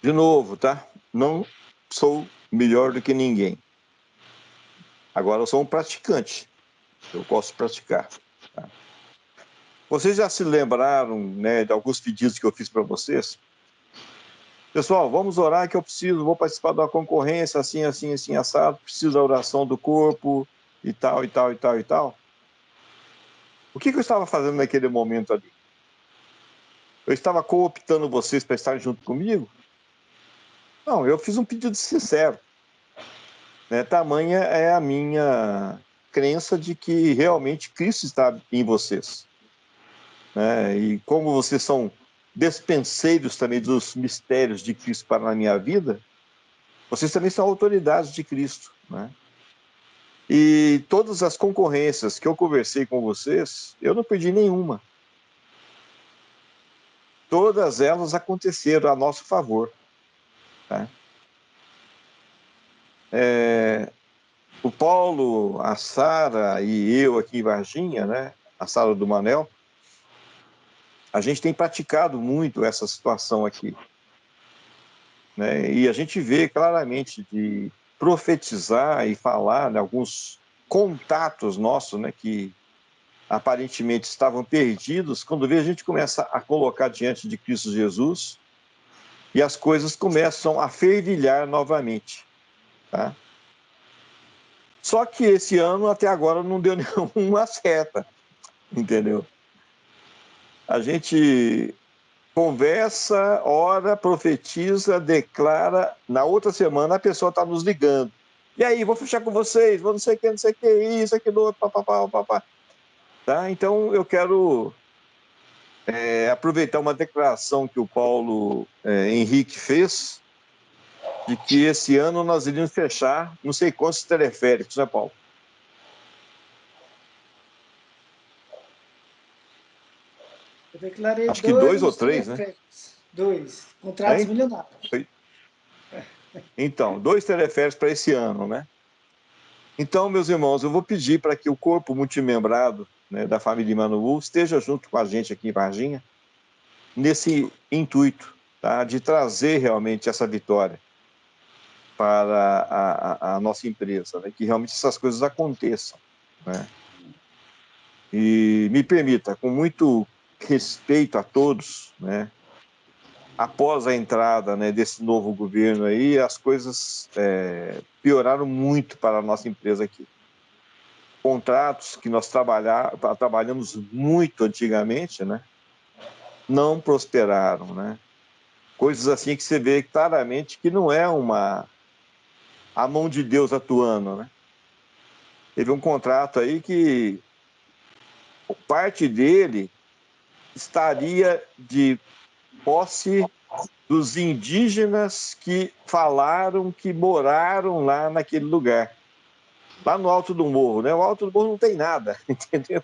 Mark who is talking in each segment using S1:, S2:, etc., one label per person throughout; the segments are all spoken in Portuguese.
S1: De novo, tá? Não sou melhor do que ninguém. Agora eu sou um praticante. Eu posso praticar. Tá? Vocês já se lembraram, né, de alguns pedidos que eu fiz para vocês? Pessoal, vamos orar que eu preciso, vou participar de uma concorrência, assim, assim, assim, assado, preciso da oração do corpo, e tal, e tal, e tal, e tal. O que eu estava fazendo naquele momento ali? Eu estava cooptando vocês para estar junto comigo? Não, eu fiz um pedido sincero. Né? Tamanha é a minha crença de que realmente Cristo está em vocês. Né? E como vocês são despenseiros também dos mistérios de Cristo para a minha vida, vocês também são autoridades de Cristo. Né? E todas as concorrências que eu conversei com vocês, eu não perdi nenhuma. Todas elas aconteceram a nosso favor. Tá? O Paulo, a Sara e eu aqui em Varginha, né? A Sara do Manel, a gente tem praticado muito essa situação aqui. Né? E a gente vê claramente de profetizar e falar, né, alguns contatos nossos, né, que aparentemente estavam perdidos, quando vê a gente começa a colocar diante de Cristo Jesus e as coisas começam a fervilhar novamente. Tá? Só que esse ano, até agora, não deu nenhuma seta, entendeu? A gente conversa, ora, profetiza, declara, na outra semana a pessoa está nos ligando. E aí, vou fechar com vocês, vou não sei o que, não sei o que, isso, aquilo, outro, papapá, papapá. Tá? Então, eu quero aproveitar uma declaração que o Paulo Henrique fez, de que esse ano nós iríamos fechar não sei quantos teleféricos, né, Paulo?
S2: Eu declarei
S1: Acho que 2 ou
S2: 2
S1: 3, né?
S2: teleféricos. 2. Contratos
S1: Hein?
S2: milionários.
S1: Então, 2 teleféricos para esse ano, né? Então, meus irmãos, eu vou pedir para que o corpo multimembrado, né, da família Emmanuel esteja junto com a gente aqui em Varginha, nesse intuito, tá, de trazer realmente essa vitória para a nossa empresa, né, que realmente essas coisas aconteçam. Né? E me permita, com muito respeito a todos, né, após a entrada, né, desse novo governo aí, as coisas pioraram muito para a nossa empresa aqui. Contratos que nós trabalhamos muito antigamente, né, não prosperaram, né? Coisas assim que você vê claramente que não é a mão de Deus atuando, né? Teve um contrato aí que parte dele estaria de posse dos indígenas que falaram que moraram lá naquele lugar, lá no alto do morro, né? O alto do morro não tem nada, entendeu?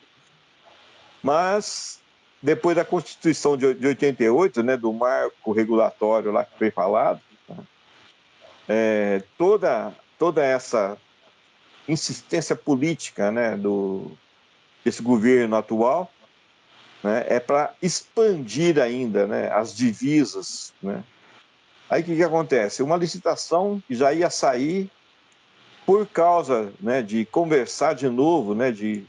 S1: Mas depois da Constituição de 88, né, do marco regulatório lá que foi falado, toda essa insistência política, né, desse governo atual, né, é para expandir ainda, né, as divisas. Né? Aí o que acontece? Uma licitação que já ia sair por causa, né, de conversar de novo, né, de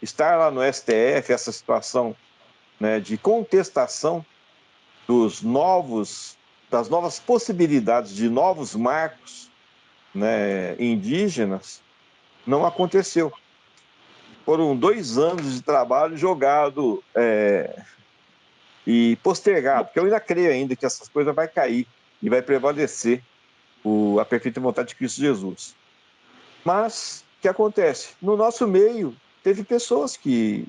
S1: estar lá no STF, essa situação, né, de contestação das novas possibilidades de novos marcos, né, indígenas, não aconteceu. Foram 2 anos de trabalho jogado e postergado, porque eu ainda creio ainda que essas coisas vai cair e vai prevalecer a perfeita vontade de Cristo Jesus. Mas o que acontece? No nosso meio, teve pessoas que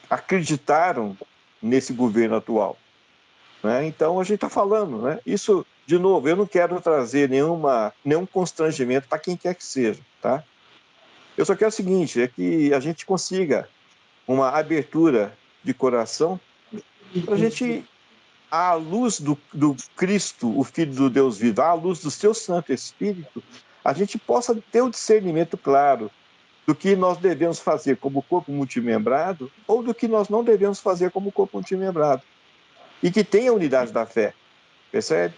S1: acreditaram nesse governo atual. Né? Então, a gente está falando, né? Isso, de novo, eu não quero trazer nenhum constrangimento para quem quer que seja, tá? Eu só quero o seguinte, é que a gente consiga uma abertura de coração para a gente, à luz do Cristo, o Filho do Deus vivo, à luz do seu Santo Espírito, a gente possa ter o discernimento claro do que nós devemos fazer como corpo multimembrado ou do que nós não devemos fazer como corpo multimembrado. E que tenha a unidade da fé. Percebe?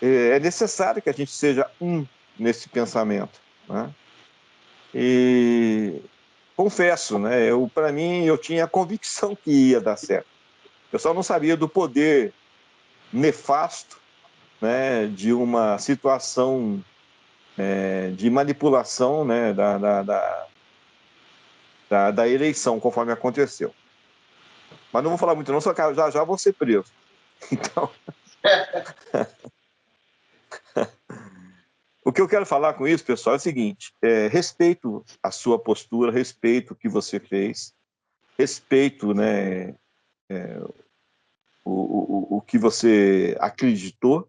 S1: É necessário que a gente seja um nesse pensamento, né? E confesso, né? Para mim, eu tinha a convicção que ia dar certo. Eu só não sabia do poder nefasto, né, de uma situação de manipulação, né, da eleição, conforme aconteceu. Mas não vou falar muito não, só que já vou ser preso. Então, o que eu quero falar com isso, pessoal, é o seguinte: respeito a sua postura, respeito o que você fez, respeito, né, o que você acreditou.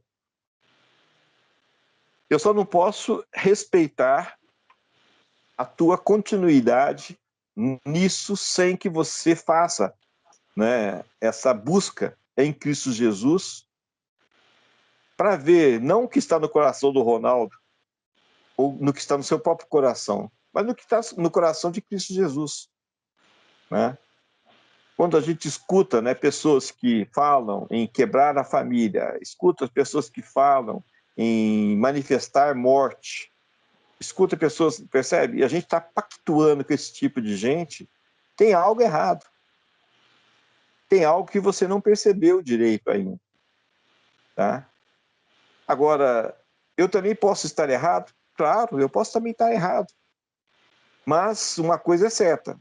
S1: Eu só não posso respeitar a tua continuidade nisso sem que você faça, né, essa busca em Cristo Jesus para ver não o que está no coração do Ronaldo ou no que está no seu próprio coração, mas no que está no coração de Cristo Jesus, né? Quando a gente escuta, né, pessoas que falam em quebrar a família, escuta pessoas que falam em manifestar morte, escuta pessoas, percebe? E a gente está pactuando com esse tipo de gente, tem algo errado. Tem algo que você não percebeu direito ainda, tá? Agora, eu também posso estar errado? Claro, eu posso também estar errado. Mas uma coisa é certa,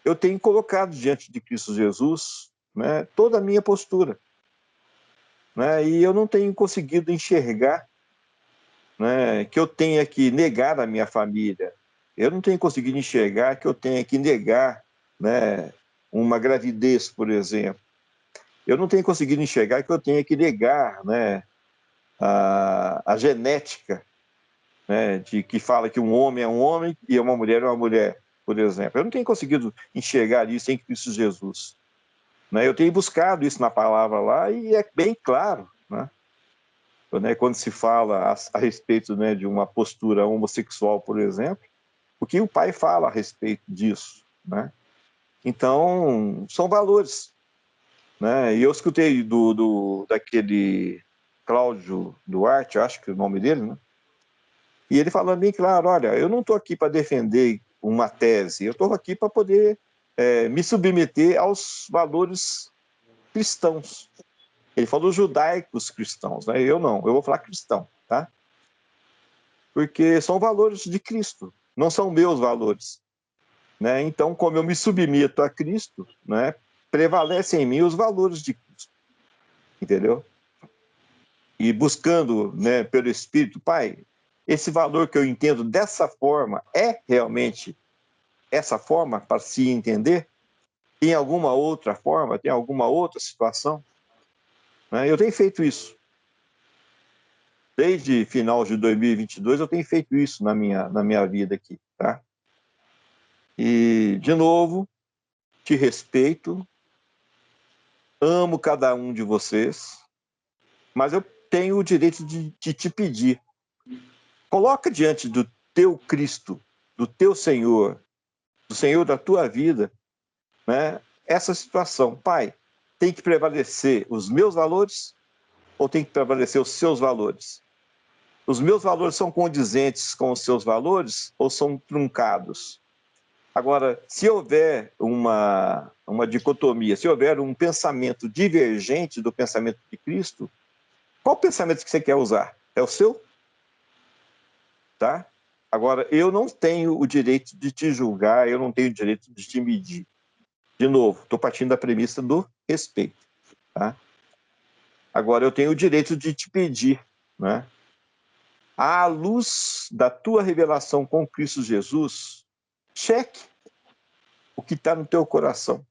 S1: eu tenho colocado diante de Cristo Jesus, né, toda a minha postura, né, e eu não tenho conseguido enxergar, né, que eu tenha que negar a minha família. Eu não tenho conseguido enxergar que eu tenha que negar, né, uma gravidez, por exemplo. Eu não tenho conseguido enxergar que eu tenha que negar, né, a genética, né, de que fala que um homem é um homem e uma mulher é uma mulher, por exemplo. Eu não tenho conseguido enxergar isso em Cristo Jesus, né? Eu tenho buscado isso na palavra lá e é bem claro, né? Quando se fala a respeito, né, de uma postura homossexual, por exemplo, o que o pai fala a respeito disso, né? Então, são valores, né? E eu escutei daquele Cláudio Duarte, acho que é o nome dele, né? E ele falando bem claro: olha, eu não estou aqui para defender uma tese, eu estou aqui para poder me submeter aos valores cristãos. Ele falou judaicos cristãos, né? Eu não, eu vou falar cristão, tá? Porque são valores de Cristo, não são meus valores, né? Então, como eu me submeto a Cristo, né, prevalecem em mim os valores de Cristo, entendeu? E buscando, né, pelo Espírito, Pai, esse valor que eu entendo dessa forma é realmente essa forma para se entender? Tem alguma outra forma? Tem alguma outra situação? Né? Eu tenho feito isso. Desde final de 2022 eu tenho feito isso na minha vida aqui, tá? E, de novo, te respeito, amo cada um de vocês, mas eu tenho o direito de te pedir. Coloca diante do teu Cristo, do teu Senhor, do Senhor da tua vida, né, essa situação. Pai, tem que prevalecer os meus valores ou tem que prevalecer os seus valores? Os meus valores são condizentes com os seus valores ou são truncados? Agora, se houver uma dicotomia, se houver um pensamento divergente do pensamento de Cristo, qual pensamento que você quer usar? É o seu? Tá? Agora, eu não tenho o direito de te julgar, eu não tenho o direito de te medir. De novo, estou partindo da premissa do respeito. Tá? Agora, eu tenho o direito de te pedir, né? À luz da tua revelação com Cristo Jesus, cheque o que está no teu coração.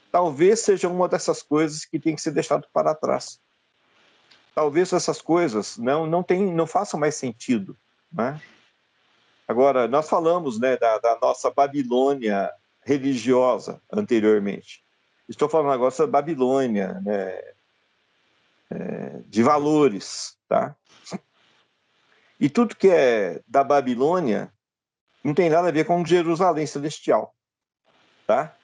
S1: Talvez seja uma dessas coisas que tem que ser deixado para trás. Talvez essas coisas não façam mais sentido, né? Agora, nós falamos, né, da nossa Babilônia religiosa anteriormente. Estou falando agora da Babilônia, né, de valores, tá? E tudo que é da Babilônia não tem nada a ver com Jerusalém celestial, tá?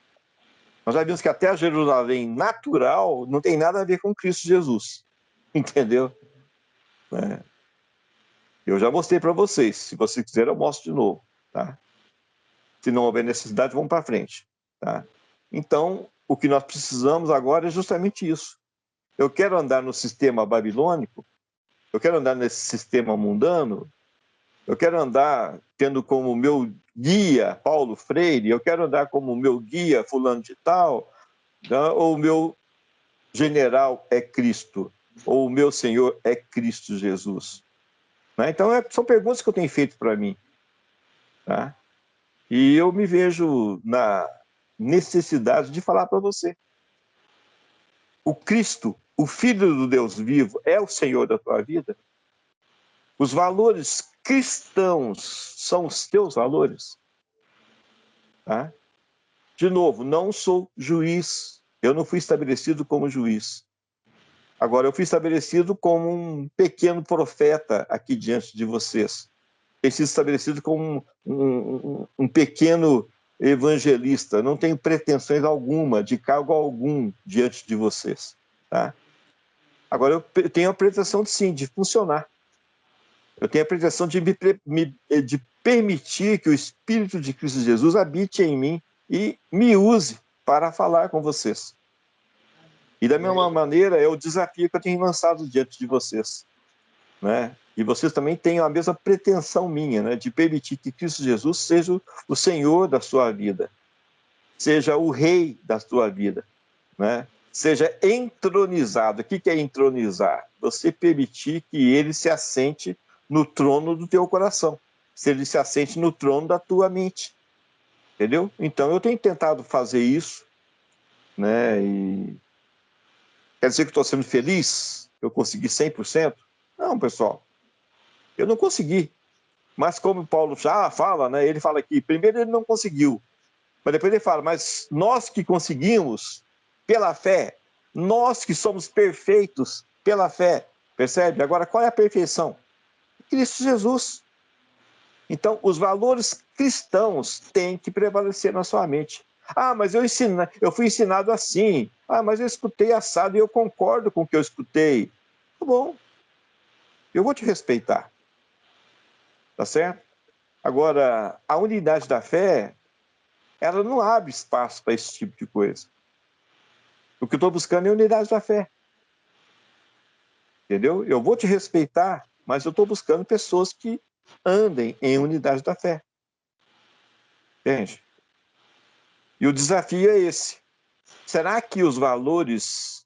S1: Nós já vimos que até a Jerusalém natural não tem nada a ver com Cristo Jesus. Entendeu? É. Eu já mostrei para vocês. Se vocês quiserem, eu mostro de novo. Tá? Se não houver necessidade, vamos para frente. Tá? Então, o que nós precisamos agora é justamente isso. Eu quero andar no sistema babilônico, eu quero andar nesse sistema mundano, eu quero andar tendo como meu guia Paulo Freire, eu quero andar como meu guia fulano de tal, né? Ou o meu general é Cristo, ou o meu Senhor é Cristo Jesus. Né? Então, são perguntas que eu tenho feito para mim. Tá? E eu me vejo na necessidade de falar para você. O Cristo, o Filho do Deus vivo, é o Senhor da tua vida? Os valores cristãos são os teus valores? Tá? De novo, não sou juiz. Eu não fui estabelecido como juiz. Agora, eu fui estabelecido como um pequeno profeta aqui diante de vocês. Tenho sido estabelecido como um pequeno evangelista. Não tenho pretensões alguma, de cargo algum diante de vocês. Tá? Agora, eu tenho a pretensão, sim, de funcionar. Eu tenho a pretensão de de permitir que o Espírito de Cristo Jesus habite em mim e me use para falar com vocês. E da mesma maneira, é o desafio que eu tenho lançado diante de vocês. Né? E vocês também têm a mesma pretensão minha, né? De permitir que Cristo Jesus seja o Senhor da sua vida, seja o Rei da sua vida, né? Seja entronizado. O que é entronizar? Você permitir que ele se assente no trono do teu coração, se ele se assente no trono da tua mente, entendeu? Então eu tenho tentado fazer isso, né? E quer dizer que estou sendo feliz? Eu consegui 100%? Não, pessoal, eu não consegui. Mas como Paulo já fala, né? Ele fala aqui, primeiro ele não conseguiu, mas depois ele fala, mas nós que conseguimos pela fé, nós que somos perfeitos pela fé, percebe? Agora, qual é a perfeição? Cristo Jesus. Então, os valores cristãos têm que prevalecer na sua mente. Ah, mas eu fui ensinado assim. Ah, mas eu escutei assado e eu concordo com o que eu escutei. Tá bom, eu vou te respeitar. Tá certo? Agora, a unidade da fé, ela não abre espaço para esse tipo de coisa. O que eu estou buscando é a unidade da fé. Entendeu? Eu vou te respeitar, mas eu estou buscando pessoas que andem em unidade da fé. Entende? E o desafio é esse. Será que os valores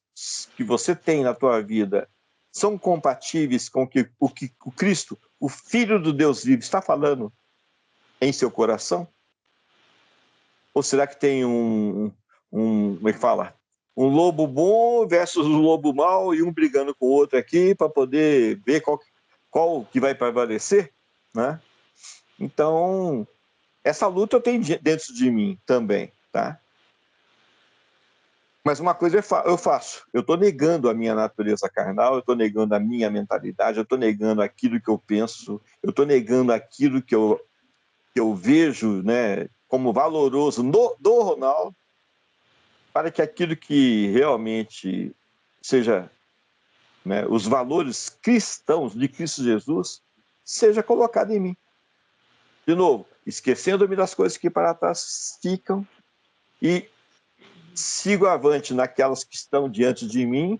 S1: que você tem na tua vida são compatíveis com o que o Cristo, o Filho do Deus vivo, está falando em seu coração? Ou será que tem como é que fala? Um lobo bom versus um lobo mau e um brigando com o outro aqui para poder ver qual que vai prevalecer, né? Então, essa luta eu tenho dentro de mim também, tá? Mas uma coisa eu faço, eu estou negando a minha natureza carnal, eu estou negando a minha mentalidade, eu estou negando aquilo que eu penso, eu estou negando aquilo que eu vejo, né, como valoroso do Ronaldo, para que aquilo que realmente seja, né, os valores cristãos de Cristo Jesus seja colocado em mim. De novo, esquecendo-me das coisas que para trás ficam e sigo avante naquelas que estão diante de mim,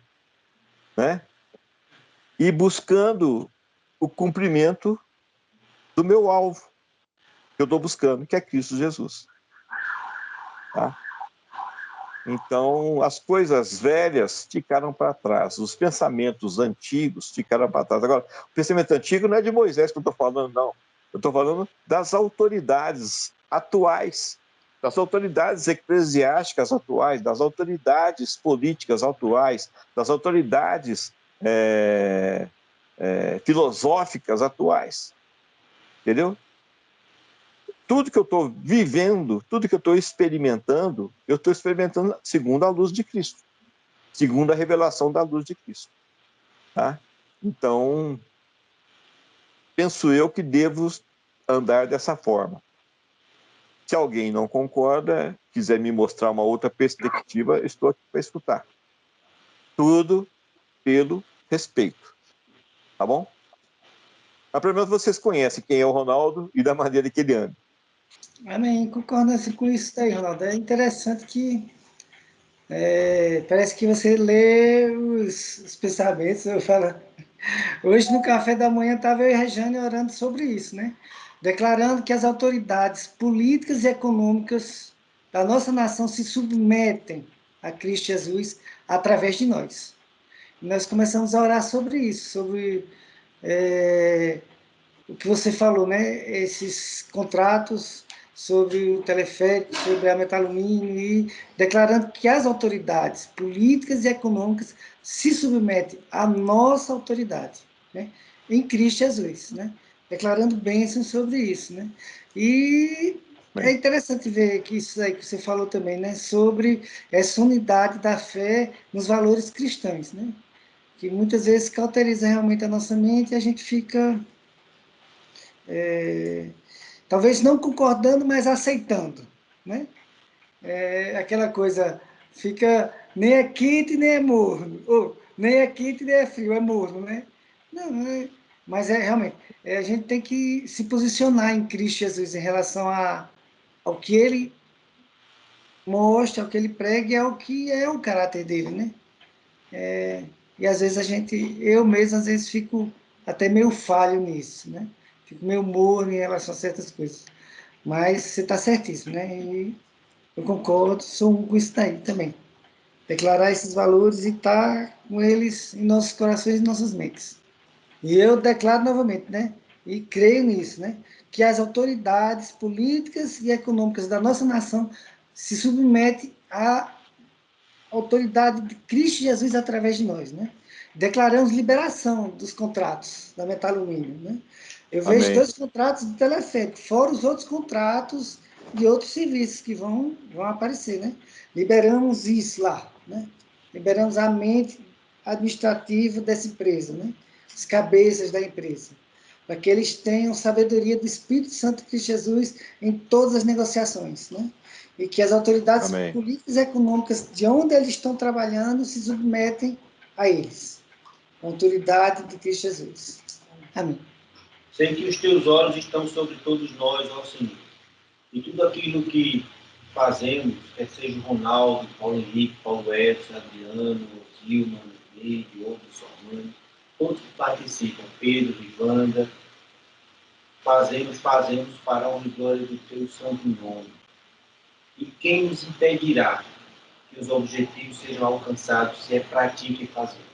S1: né? E buscando o cumprimento do meu alvo que eu estou buscando, que é Cristo Jesus. Tá? Então, as coisas velhas ficaram para trás, os pensamentos antigos ficaram para trás. Agora, o pensamento antigo não é de Moisés que eu estou falando, não. Eu estou falando das autoridades atuais, das autoridades eclesiásticas atuais, das autoridades políticas atuais, das autoridades filosóficas atuais. Entendeu? Tudo que eu estou vivendo, tudo que eu estou experimentando segundo a luz de Cristo, segundo a revelação da luz de Cristo. Tá? Então, penso eu que devo andar dessa forma. Se alguém não concorda, quiser me mostrar uma outra perspectiva, estou aqui para escutar. Tudo pelo respeito. Tá bom? Mas pelo menos vocês conhecem quem é o Ronaldo e da maneira que ele anda.
S2: Amém. Concordância com isso daí, Ronaldo. É interessante que parece que você lê os pensamentos. Eu falo, hoje no café da manhã estava eu e a Rejane orando sobre isso, né? Declarando que as autoridades políticas e econômicas da nossa nação se submetem a Cristo Jesus através de nós. E nós começamos a orar sobre isso, sobre o que você falou, né? Esses contratos sobre o teleférico, sobre a metalumínio, e declarando que as autoridades políticas e econômicas se submetem à nossa autoridade, né? Em Cristo Jesus, né? Declarando bênçãos sobre isso, né? E é
S1: Bem,
S2: interessante ver que isso aí que você falou também, né? Sobre essa unidade da fé nos valores cristãos, né? Que muitas vezes cauteriza realmente a nossa mente e a gente fica talvez não concordando, mas aceitando, né? É aquela coisa, fica nem é quente nem é morno, ou nem é quente nem é frio, é morno, né? Não, mas realmente, a gente tem que se posicionar em Cristo Jesus em relação ao que ele mostra, ao que ele prega e ao que é o caráter dele, né? E às vezes eu mesmo às vezes fico até meio falho nisso, né? Fico meio morno em relação a certas coisas. Mas você está certíssimo, né? E eu concordo, sou um com isso daí também. Declarar esses valores e estar com eles em nossos corações e nossas mentes. E eu declaro novamente, né? E creio nisso, né? Que as autoridades políticas e econômicas da nossa nação se submetem à autoridade de Cristo Jesus através de nós, né? Declaramos liberação dos contratos da Metalumínio, né? Eu vejo
S1: amém.
S2: 2 contratos de teleférico, fora os outros contratos de outros serviços que vão aparecer, né? Liberamos isso lá, né? Liberamos a mente administrativa dessa empresa, né? Os cabeças da empresa, para que eles tenham sabedoria do Espírito Santo de Jesus em todas as negociações, né? E que as autoridades
S1: Amém.
S2: políticas e econômicas de onde eles estão trabalhando se submetem a eles. A autoridade de Cristo Jesus. Amém.
S3: Sei que os teus olhos estão sobre todos nós, ó Senhor. E tudo aquilo que fazemos, quer seja o Ronaldo, Paulo Henrique, Paulo Edson, Adriano, Gilman, Neide, outros, Sormani, todos que participam, Pedro, Ivanda, fazemos para a honra e glória do teu santo nome. E quem nos impedirá que os objetivos sejam alcançados se é para ti que fazemos?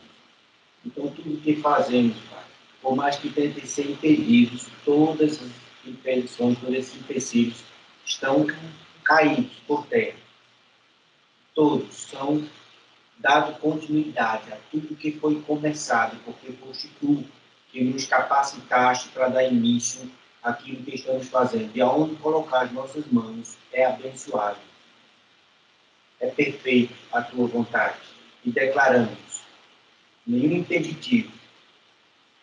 S3: Então, tudo que fazemos, Pai, por mais que tentem ser impedidos, todas as impedições, todos esses empecilhos estão caídos por terra. Todos são dado continuidade a tudo que foi começado, porque foste tu que nos capacitaste para dar início àquilo que estamos fazendo. E aonde colocar as nossas mãos é abençoado. É perfeito a tua vontade. E declaramos nenhum impeditivo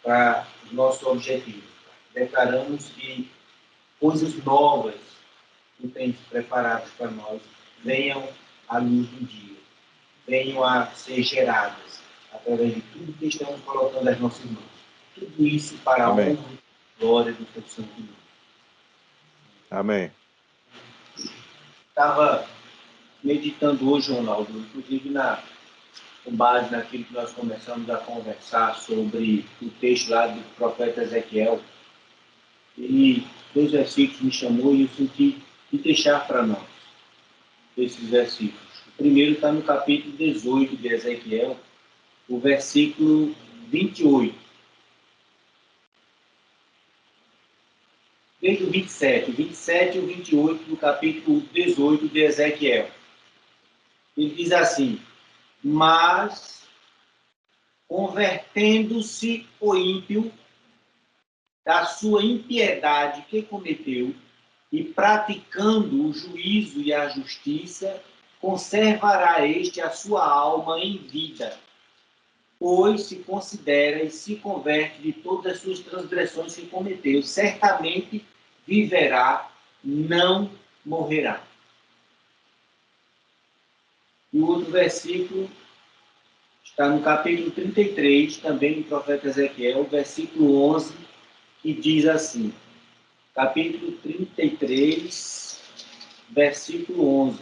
S3: para os nossos objetivos. Declaramos que coisas novas que tens preparadas para nós venham à luz do dia, venham a ser geradas através de tudo que estamos colocando nas nossas mãos. Tudo isso para a
S1: Amém.
S3: honra e glória do teu santo nome.
S1: Amém.
S3: Estava meditando hoje, Ronaldo, inclusive com base naquilo que nós começamos a conversar sobre o texto lá do profeta Ezequiel. E 2 versículos me chamou e eu senti de deixar para nós esses versículos. O primeiro está no capítulo 18 de Ezequiel, o versículo 28. Desde o 27 e o 28 do capítulo 18 de Ezequiel. Ele diz assim: mas convertendo-se o ímpio da sua impiedade que cometeu e praticando o juízo e a justiça, conservará este a sua alma em vida, pois se considera e se converte de todas as suas transgressões que cometeu, certamente viverá, não morrerá. E o outro versículo Está no capítulo 33, também do profeta Ezequiel, versículo 11, que diz assim, capítulo 33, versículo 11.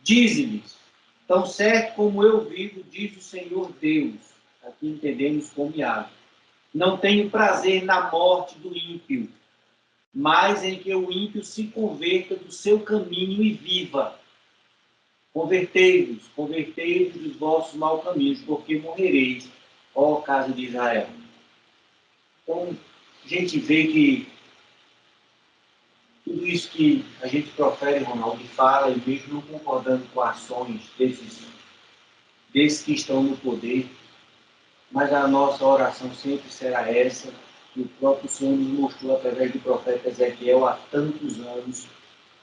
S3: Dize-lhes, tão certo como eu vivo, diz o Senhor Deus, aqui entendemos como Yahvé, não tenho prazer na morte do ímpio, mas em que o ímpio se converta do seu caminho e viva. Convertei-vos dos vossos maus caminhos, porque morrereis, ó casa de Israel. Então, a gente vê que tudo isso que a gente profere, Ronaldo, e fala, e mesmo não concordando com ações desses que estão no poder, mas a nossa oração sempre será essa, que o próprio Senhor nos mostrou através do profeta Ezequiel há tantos anos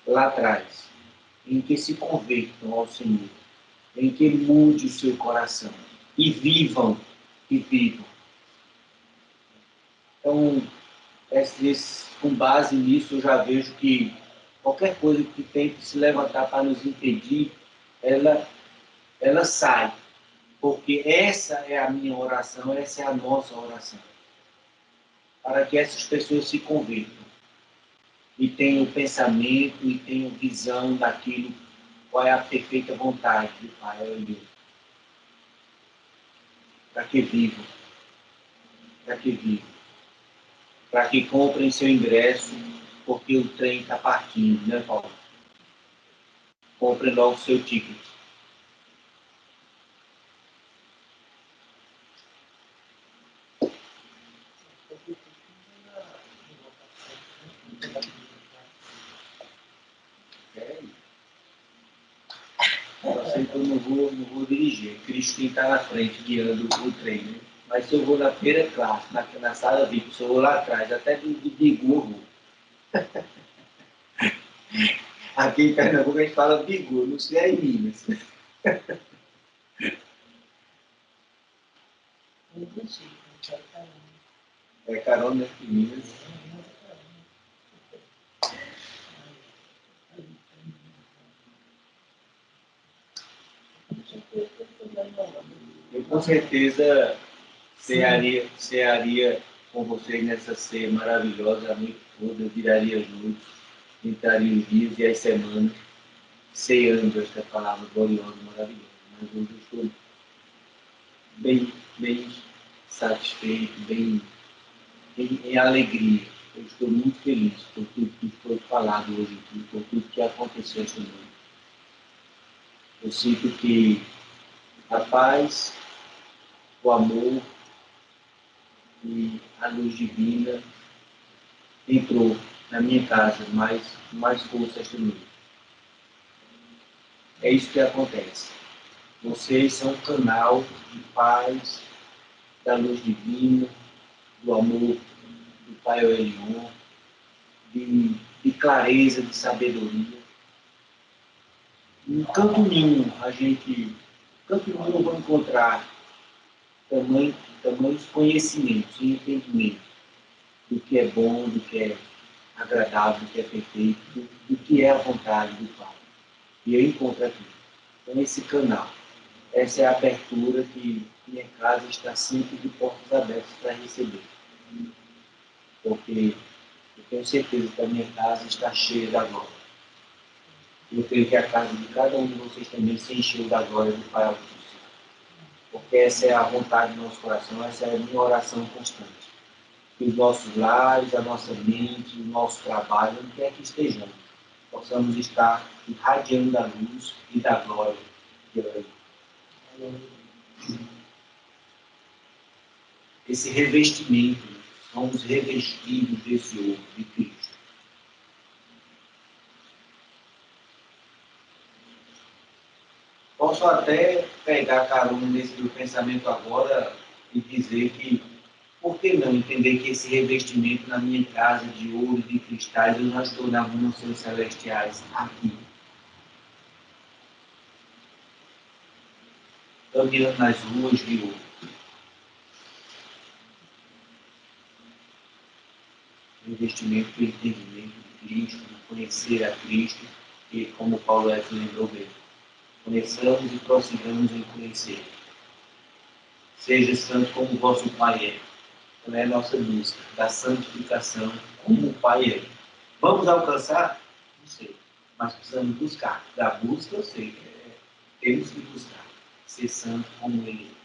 S3: lá atrás, em que se convertam ao Senhor, em que mude o seu coração e vivam. Então, com base nisso, eu já vejo que qualquer coisa que tente se levantar para nos impedir, ela sai. Porque essa é a minha oração, essa é a nossa oração. Para que essas pessoas se convertam e tenham pensamento e tenham visão daquilo, qual é a perfeita vontade do Pai e Deus. Para que vivam. Para que comprem seu ingresso, porque o trem está partindo, né, Paulo? Comprem logo seu ticket. Eu sei que eu não vou dirigir. Cristo tem que estar na frente, guiando o trem, né? Mas se eu vou na primeira classe, na sala VIP, se eu vou lá atrás, até de bigu, aqui em Pernambuco a gente fala bigu, não sei aí em Minas. É carona em Minas. Eu com certeza cearia com vocês nessa ceia maravilhosa a noite toda, eu viraria juntos, entraria os dias e as semanas, ceando esta palavra gloriosa e maravilhosa. Mas hoje eu estou bem satisfeito, bem em alegria. Eu estou muito feliz por tudo que foi falado hoje aqui, por tudo que aconteceu esta noite. Eu sinto que a paz, o amor e a luz divina entrou na minha casa, mais força esta noite. É isso que acontece. Vocês são um canal de paz, da luz divina, do amor do Pai Elion, de clareza, de sabedoria. Em canto nenhum eu vou encontrar tamanhos conhecimentos e entendimento do que é bom, do que é agradável, do que é perfeito, do que é a vontade do Pai. E eu encontro aqui. Então, esse canal, essa é a abertura que minha casa está sempre de portas abertas para receber. Porque eu tenho certeza que a minha casa está cheia da glória. Eu creio que a casa de cada um de vocês também se encheu da glória do Pai Altíssimo. Porque essa é a vontade do nosso coração, essa é a minha oração constante. Que os nossos lares, a nossa mente, o nosso trabalho, onde quer que estejamos, possamos estar irradiando da luz e da glória de Deus. Esse revestimento, somos revestidos desse ouro de Cristo. Posso até pegar carona nesse meu pensamento agora e dizer que, por que não entender que esse revestimento na minha casa de ouro e de cristais, eu já estou nas mansões celestiais aqui. Caminhando nas ruas de ouro. Investimento do entendimento de Cristo, de conhecer a Cristo, e como Paulo F. lembrou bem, conheçamos e prossigamos em conhecer. seja santo como o vosso Pai é. Então é a nossa busca da santificação como o Pai é. Vamos alcançar? Não sei. Mas precisamos buscar. Da busca, eu sei. Temos que buscar ser santo como Ele é.